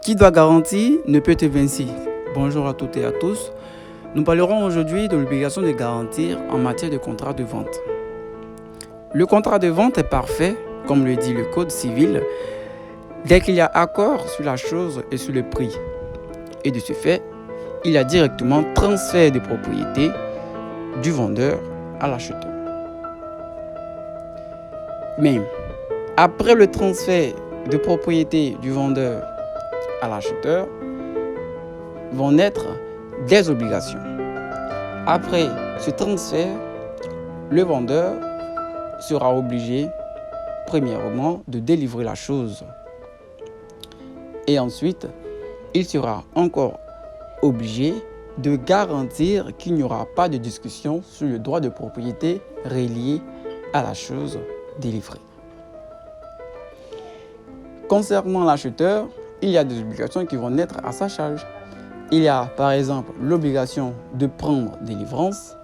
Qui doit garantir ne peut évincer. Bonjour à toutes et à tous. Nous parlerons aujourd'hui de l'obligation de garantir en matière de contrat de vente. Le contrat de vente est parfait, comme le dit le Code civil, dès qu'il y a accord sur la chose et sur le prix. Et de ce fait, il y a directement transfert de propriété du vendeur à l'acheteur. Mais après le transfert de propriété du vendeur à l'acheteur, vont naître des obligations. Après ce transfert, le vendeur sera obligé, premièrement, de délivrer la chose. Et ensuite, il sera encore obligé de garantir qu'il n'y aura pas de discussion sur le droit de propriété relié à la chose délivrée. Concernant l'acheteur, il y a des obligations qui vont naître à sa charge. Il y a par exemple l'obligation de prendre délivrance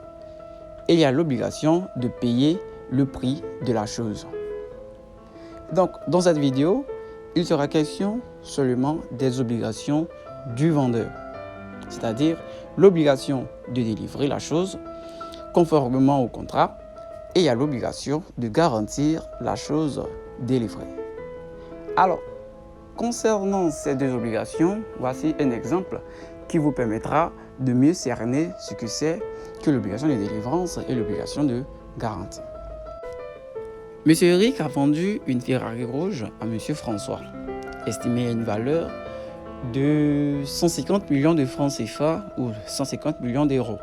et il y a l'obligation de payer le prix de la chose. Donc, dans cette vidéo, il sera question seulement des obligations du vendeur, c'est-à-dire l'obligation de délivrer la chose conformément au contrat et il y a l'obligation de garantir la chose délivrée. Alors, concernant ces deux obligations, voici un exemple qui vous permettra de mieux cerner ce que c'est que l'obligation de délivrance et l'obligation de garantie. Monsieur Eric a vendu une Ferrari rouge à Monsieur François, estimée à une valeur de 150 millions de francs CFA ou 150 millions d'euros.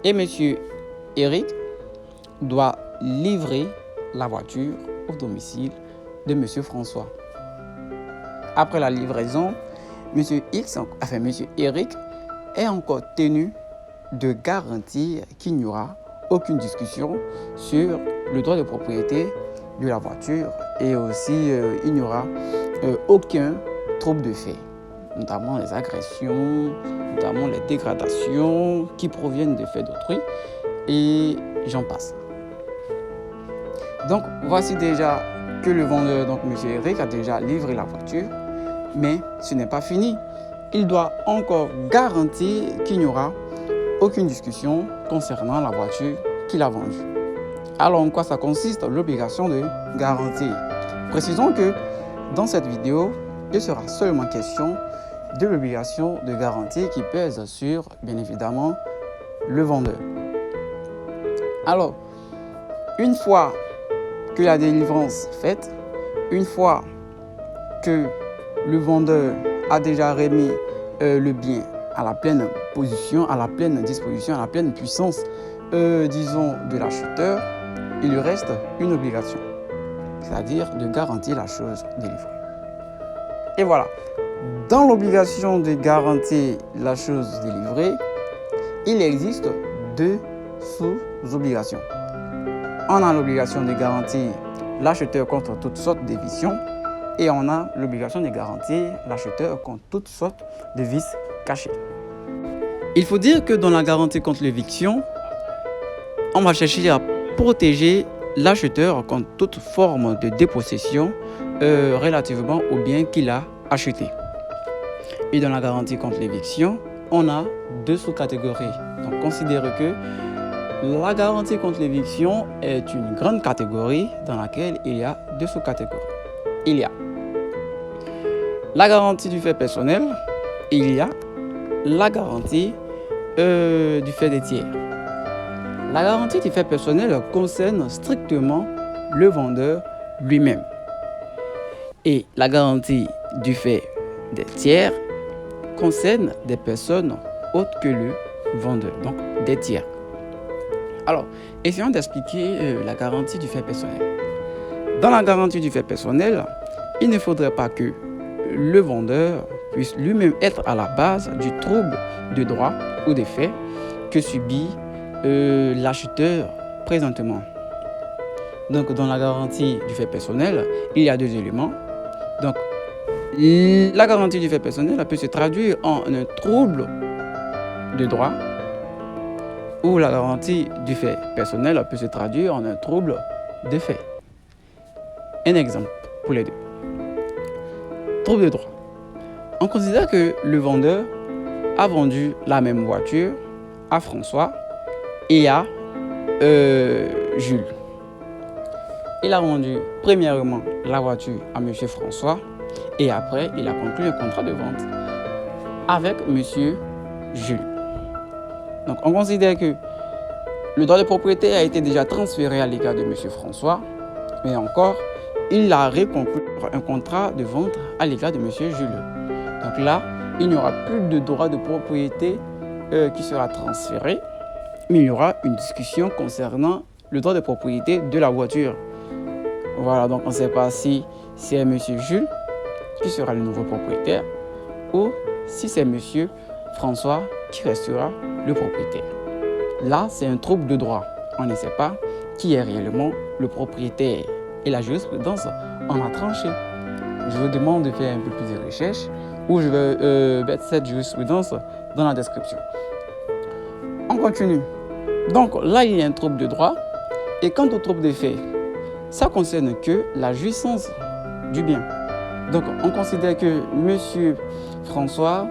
Et Monsieur Eric doit livrer la voiture au domicile de Monsieur François. Après la livraison, Monsieur Eric est encore tenu de garantir qu'il n'y aura aucune discussion sur le droit de propriété de la voiture et aussi il n'y aura aucun trouble de fait, notamment les agressions, notamment les dégradations qui proviennent des faits d'autrui et j'en passe. Donc voici déjà que le vendeur, donc M. Eric, a déjà livré la voiture, mais ce n'est pas fini. Il doit encore garantir qu'il n'y aura aucune discussion concernant la voiture qu'il a vendue. Alors en quoi ça consiste l'obligation de garantir? Précisons que dans cette vidéo, il sera seulement question de l'obligation de garantie qui pèse sur, bien évidemment, le vendeur. Alors, une fois que la délivrance est faite, une fois que le vendeur a déjà remis le bien à la pleine position, à la pleine disposition, à la pleine puissance, disons, de l'acheteur, il lui reste une obligation, c'est-à-dire de garantir la chose délivrée. Et voilà, dans l'obligation de garantir la chose délivrée, il existe deux sous-obligations. On a l'obligation de garantir l'acheteur contre toutes sortes d'éviction et on a l'obligation de garantir l'acheteur contre toutes sortes de vices cachés. Il faut dire que dans la garantie contre l'éviction, on va chercher à protéger l'acheteur contre toute forme de dépossession relativement au bien qu'il a acheté. Et dans la garantie contre l'éviction, on a deux sous-catégories. Donc considérez que la garantie contre l'éviction est une grande catégorie dans laquelle il y a deux sous-catégories. Il y a la garantie du fait personnel et il y a la garantie du fait des tiers. La garantie du fait personnel concerne strictement le vendeur lui-même. Et la garantie du fait des tiers concerne des personnes autres que le vendeur, donc des tiers. Alors, essayons d'expliquer la garantie du fait personnel. Dans la garantie du fait personnel, il ne faudrait pas que le vendeur puisse lui-même être à la base du trouble de droit ou de fait que subit l'acheteur présentement. Donc, dans la garantie du fait personnel, il y a deux éléments. Donc, la garantie du fait personnel peut se traduire en un trouble de droit ou la garantie du fait personnel peut se traduire en un trouble de fait. Un exemple pour les deux. Trouble de droit. On considère que le vendeur a vendu la même voiture à François et à Jules. Il a vendu premièrement la voiture à M. François et après il a conclu un contrat de vente avec M. Jules. Donc on considère que le droit de propriété a été déjà transféré à l'égard de M. François, mais encore, il a reconclu un contrat de vente à l'égard de M. Jules. Donc là, il n'y aura plus de droit de propriété qui sera transféré, mais il y aura une discussion concernant le droit de propriété de la voiture. Voilà, donc on ne sait pas si c'est M. Jules qui sera le nouveau propriétaire ou si c'est M. François qui restera le propriétaire. Là, c'est un trouble de droit. On ne sait pas qui est réellement le propriétaire. Et la jurisprudence en a tranché. Je vous demande de faire un peu plus de recherche ou je vais mettre cette jurisprudence dans la description. On continue. Donc là, il y a un trouble de droit. Et quant au trouble de fait, ça concerne que la jouissance du bien. Donc on considère que M. François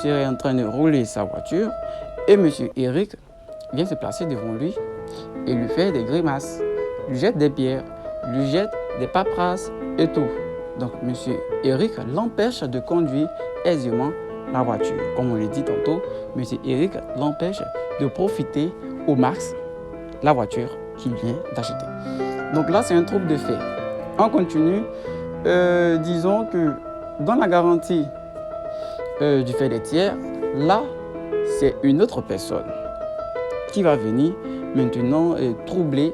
serait en train de rouler sa voiture et M. Eric vient se placer devant lui et lui fait des grimaces, lui jette des pierres, lui jette des paperasses et tout. Donc M. Eric l'empêche de conduire aisément la voiture. Comme on l'a dit tantôt, M. Eric l'empêche de profiter au max la voiture qu'il vient d'acheter. Donc là, c'est un trouble de fait. On continue. Disons que dans la garantie du fait des tiers, là, c'est une autre personne qui va venir maintenant troubler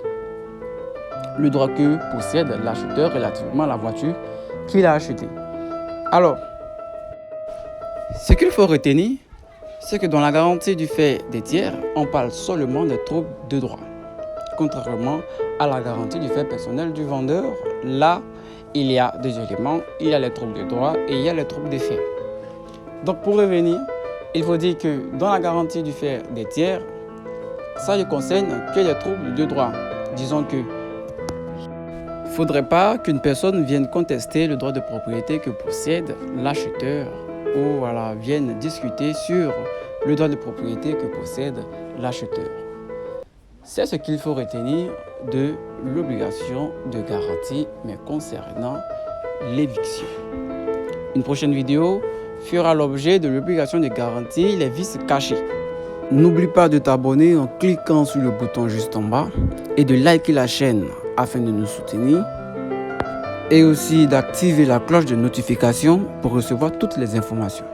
le droit que possède l'acheteur relativement à la voiture qu'il a achetée. Alors, ce qu'il faut retenir, c'est que dans la garantie du fait des tiers, on parle seulement des troubles de droit. Contrairement à la garantie du fait personnel du vendeur, là, il y a deux éléments, il y a les troubles de droit et il y a les troubles de fait. Donc pour revenir, il faut dire que dans la garantie du fait des tiers, ça ne concerne que les troubles de droit. Disons que il ne faudrait pas qu'une personne vienne contester le droit de propriété que possède l'acheteur ou voilà, vienne discuter sur le droit de propriété que possède l'acheteur. C'est ce qu'il faut retenir de l'obligation de garantie, mais concernant l'éviction. Une prochaine vidéo fera l'objet de l'obligation de garantie, les vices cachés. N'oublie pas de t'abonner en cliquant sur le bouton juste en bas et de liker la chaîne afin de nous soutenir et aussi d'activer la cloche de notification pour recevoir toutes les informations.